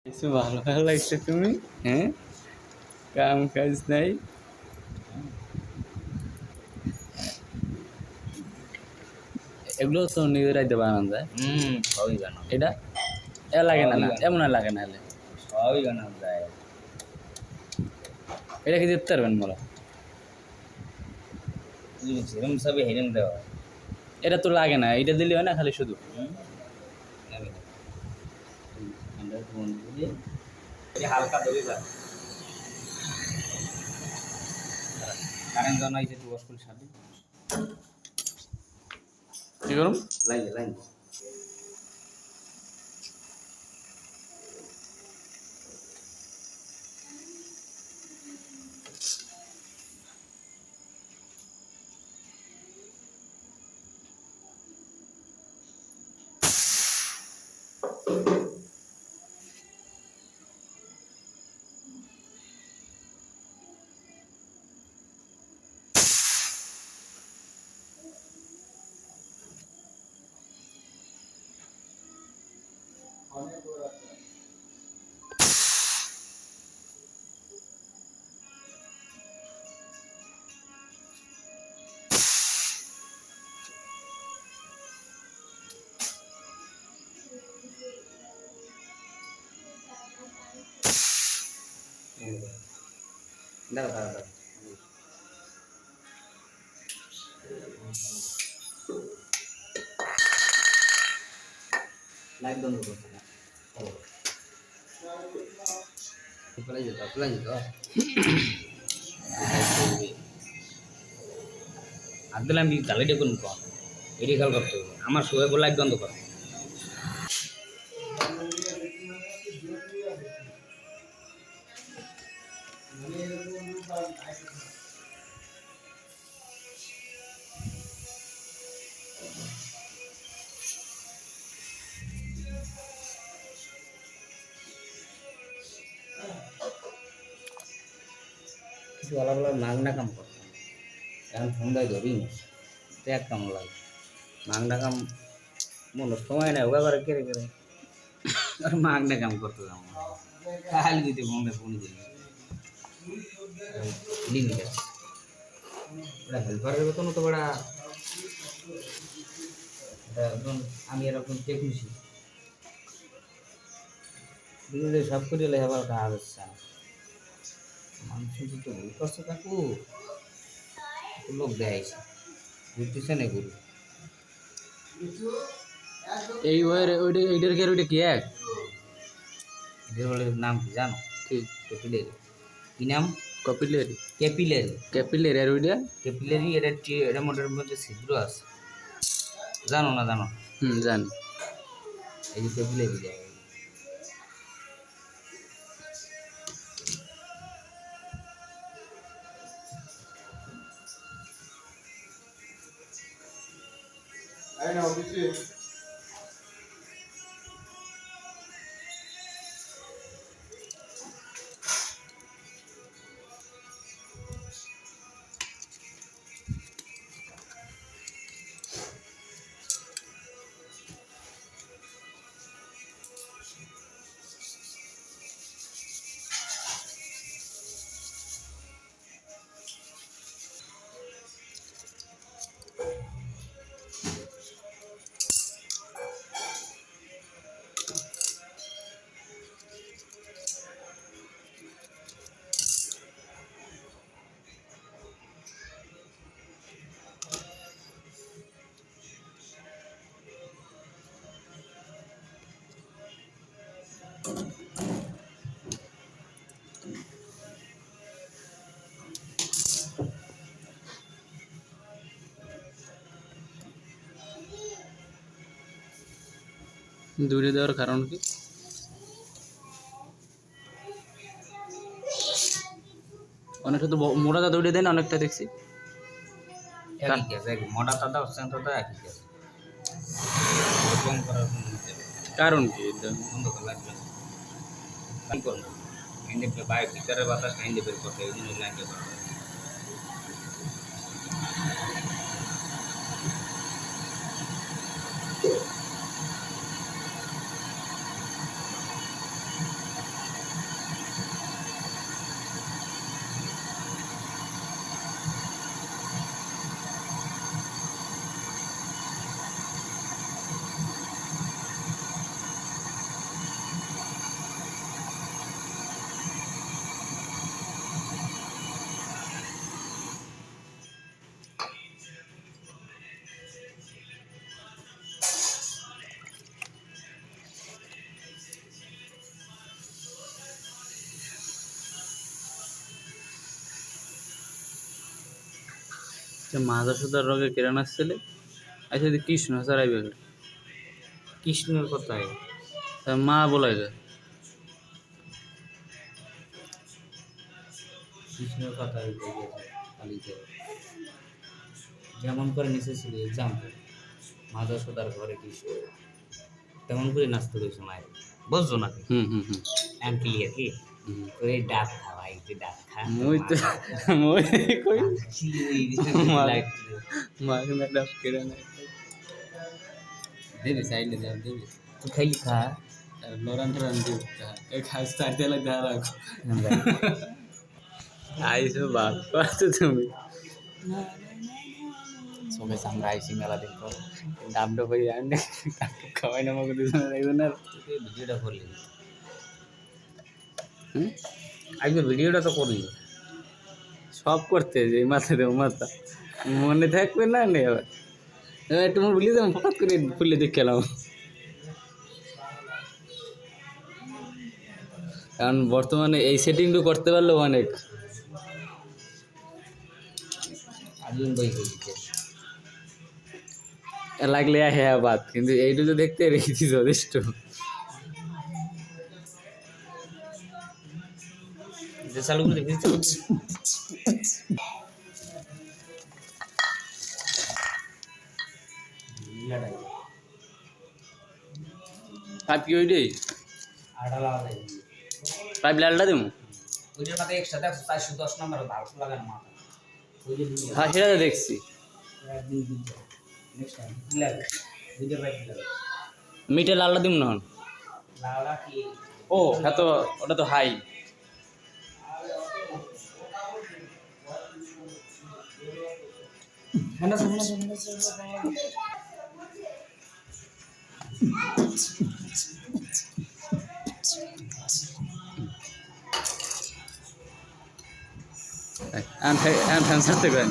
কিছু ভালো ভালো লাগছে তুমি, হ্যাঁ? কাম কাজ নাই। এগুলো তো নিজেরাই তো বানান যায়। সবই বানানো এটা এ লাগে না, সবই না বানানো এমন আর লাগে না হলে সবই বানানো যায়। এটা কি দিতে পারবেন বলো? যেরম সবই হেরেম দেওয়া হয়। এটা তো লাগে না, এটা দিলে হয় না খালি শুধু লাগে না। আমরা তো মনে করি এই হালকা দবি যায়। কারেন্ট জন আইছে তো স্কুল সাথে কি করুন। লাইন লাইন দাঁড়া দাঁড়া দাঁড়া লাইট বন্ধ করতে না প্লাই যেত আর দিলে আমি জ্বালাইটা করুন কম এটি খেয়াল করতে হবে আমার শুয়ে লাইট বন্ধ কর কিছু আলাদা আলাদা মাগনা কাম করতাম এখন সন্ধ্যায় ধরি না এক কাম লাগে মাগনা কাম মনে সময় নেই ওগা করে কেড়ে কেড়ে আর মাগনা কাম করতে যাবো খালি দিতে বন্ধে ফোন দিই লিমিট আছে ওটা হেল্পারের বেতন তো বড়া একজন আমি এরকম টেকনিশিয়ান বিভিন্ন সব করে এলে আবার ওটা আর হচ্ছে না মানুষ তো ভুল করছে কাকু লোক দেখাইছে ঘুরতেছে না ঘুরি এই ওয়ের ওইটা এইটার কি আর ওইটা কি এক এদের বলে নাম কি জানো ঠিক ক্যাপিলারি কি নাম কপিলারি ক্যাপিলারি ক্যাপিলারি আর ওইটা ক্যাপিলারি এটা মোটের মধ্যে ছিদ্র আছে জানো না জানো জানি। এই যে ক্যাপিলারি যায় দূরে দেওয়ার কারণ কি? অনেকটা তো মোটা দাদা উঠে দেন অনেকটা দেখছি। একই কেস এক মোটা দাদা হচ্ছেন দাদা একই কেস কম করার কারণ কি? বন্ধ করে লাগবে কি করবো কাইন্ডে বাইক ভিতরে বাতাস কাইন্ডে বের করতে এই জন্য লাইনটা করা সে মাথা সুতার রোগে কেরান আসছিলে আচ্ছা যদি কৃষ্ণ সারাইবে কৃষ্ণের কথায় তার মা বলাই যায় কৃষ্ণের কথায় কালিতে যেমন করে নেচেছিল এক্সাম্পল মাধব সদার ঘরে কৃষ্ণ তেমন করে নাচতে হয়েছে মায়ের বুঝছো না হুম হুম হুম এম ক্লিয়ার কি হুম। করে ডাক খাওয়াই তুই ডাক খা মই তো মই কই লাইট মাগ না ডাব কেড়ে নাই দেবে সাইডে যাও দেবে তুই খাইলি খা লরান টরান দিব এ খাস তাতে লাগ ধরা রাখো আইসো বাপ পাচ্ছ তুমি সবে সামনে আইসি মেলা দিন পর ডাবটা পাই আনলে খাওয়াই না মগে দুজন একজন আর ভিডিওটা করলি হুম আজকে ভিডিওটা তো করলি সব করতে যে মাথা দেবো মাথা মনে থাকবে না নে আবার এবার একটু মোর বলি যাবো ফকাত করে খুললে দেখে এলাম কারণ বর্তমানে এই সেটিংটু করতে পারলেও অনেক আজকে বই করলিতে লাগলে হ্যাঁ বাদ কিন্তু এইটু তো দেখতে রেখেছি যথেষ্ট যে চালু করে দেখি চালু পাইপ কি ওইটাই আড়া লাগাই পাইপ লালটা দেবো ওইটার মাথায় একসাথে 410 নম্বর ভালো লাগানো মাথা ওই যে হ্যাঁ সেটা তো দেখছি একদিন দিতে নেক্সট টাইম লাগে দুইটা বাইক লাগে মিটে লালটা দিব না লাউডা কি ও হ্যাঁ তো ওটা তো হাই মনে আছে ফ্যান সারতে করেন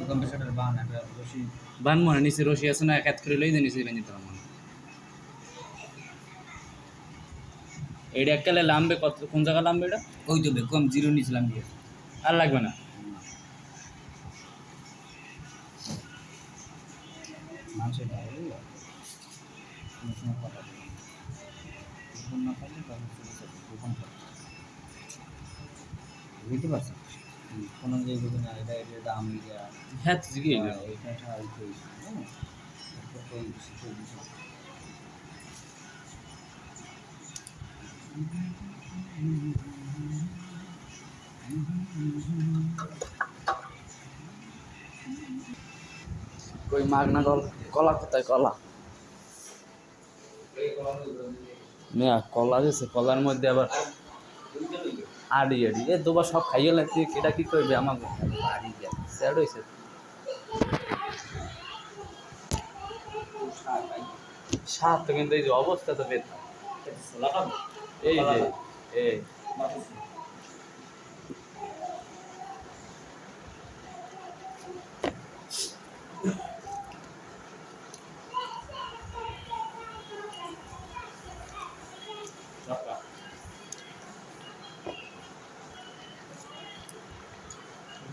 কম্পিউটারের বান একটা রশি বান মনে নিচে রশি আছে না এক হাত করে লই দিয়ে নিচে বেঁধে দিতে পারবো এইটা এককালে লামবে কত কোন জায়গা লামবে এটা ওই তো কম জিরো নিছিলাম দিয়ে আর লাগবে না মানুষের ভালো কথা না পাইলে তখন বুঝতে পারছি কোনো যে না এটা এটা দাম হ্যাঁ তো জিগে এটা কই মাগনা কলা কোথায় কলা মেয়া কলা দিয়েছে কলার মধ্যে আবার আড়ি আড়ি এ দুবার সব খাইয়ে লাগছে এটা কি করবে আমাকে স্যাড হয়েছে সাত তো কিন্তু এই যে অবস্থা তো বেদ এই যে এই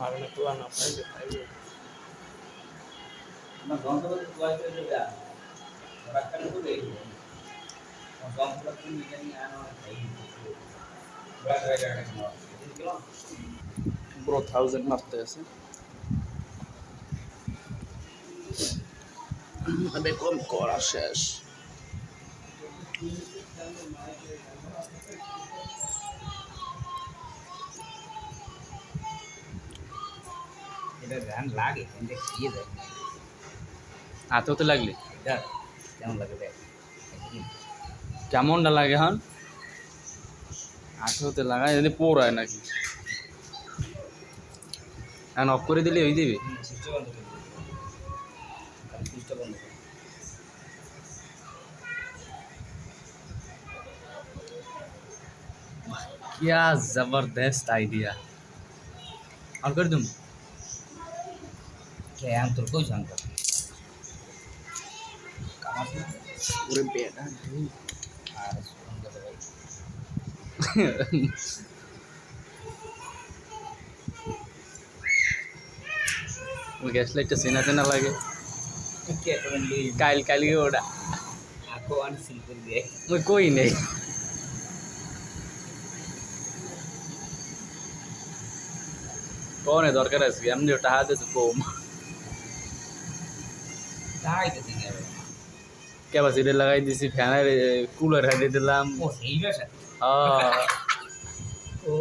মাগনা তো না পাইলে খাইবে না গন্তব্য কোয়াইতে যাবে রাখতে হবে গন্তব্য কি জানি আনো পুরো 1000 মারতে আছে আবে কম করা শেষ এটা ধ্যান লাগে কিন্তু খেয়ে যায় হাতেও লাগলে এটা কেমন লাগে দেখ কেমনটা লাগে হন হাতেও লাগায় যদি পোড়ায় নাকি এখন অফ করে দিলে ওই দিবে সুইচটা বন্ধ করে খালি সুইচটা বন্ধ করে क्या जबरदस्त आइडिया और कर दूँ কে আম তোর কই জানতো কামাস না ওরে বেটা আর সুন্দর ভাই ওই গ্যাস লাইটটা চেনা চেনা লাগে কে তোর লই কালকে ওটা আকো আন সিম্পল দিয়ে ওই কই নেই কনে দরকার আছে এমনি ওটা হাত আছে কম তাই তো ঠিক আছে ক্যাপাসিটি লাগাই দিছি ফ্যানের কুলার হাইতে দিলাম ও সেই বেশা আহ, ও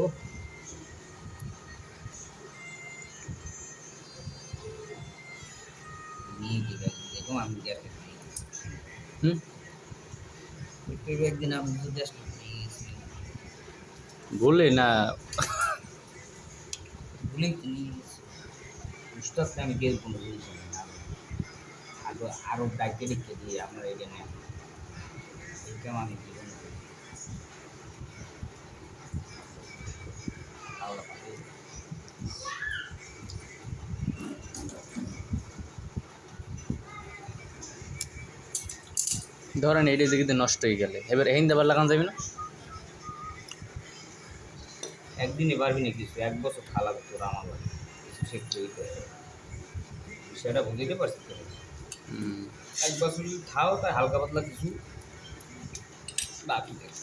নিয়ে দিবে দেখো আমি দেখে হুম একদিন আমি জাস্ট বললে না ভুলেই তুমি উস্তাদ আমি গেল কোনো জিনিস না আরো আরো ডাইকে লিখে দিয়ে আপনার এখানে এইটা আমি জীবন খাওয়া পাতে ধরেন এইটা দিকে নষ্ট হয়ে গেলে এবার এই দেবার লাগানো যাবে না একদিনই পারবি না কিছু এক বছর খালা তোর আমার লাগে কিছু শিখতে হইতে হবে। সেটা বুঝতে পারছি তো হুম, এক বছর যদি খাও তাই হালকা পাতলা কিছু বাকি থাকে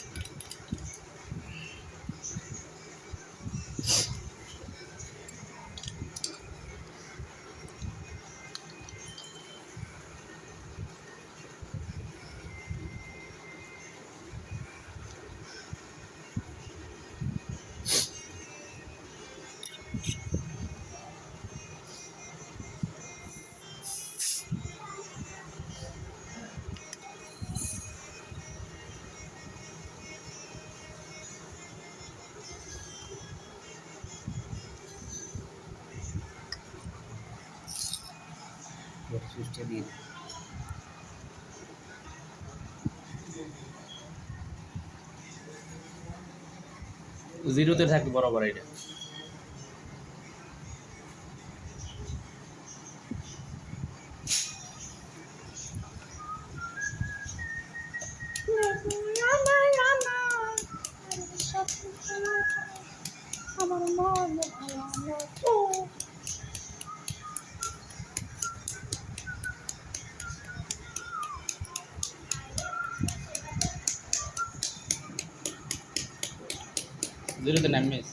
সুইচটা দিয়ে দিই। জিরোতে থাকবে বরাবর এটা আমার মন ভালো জিরোতে নামিস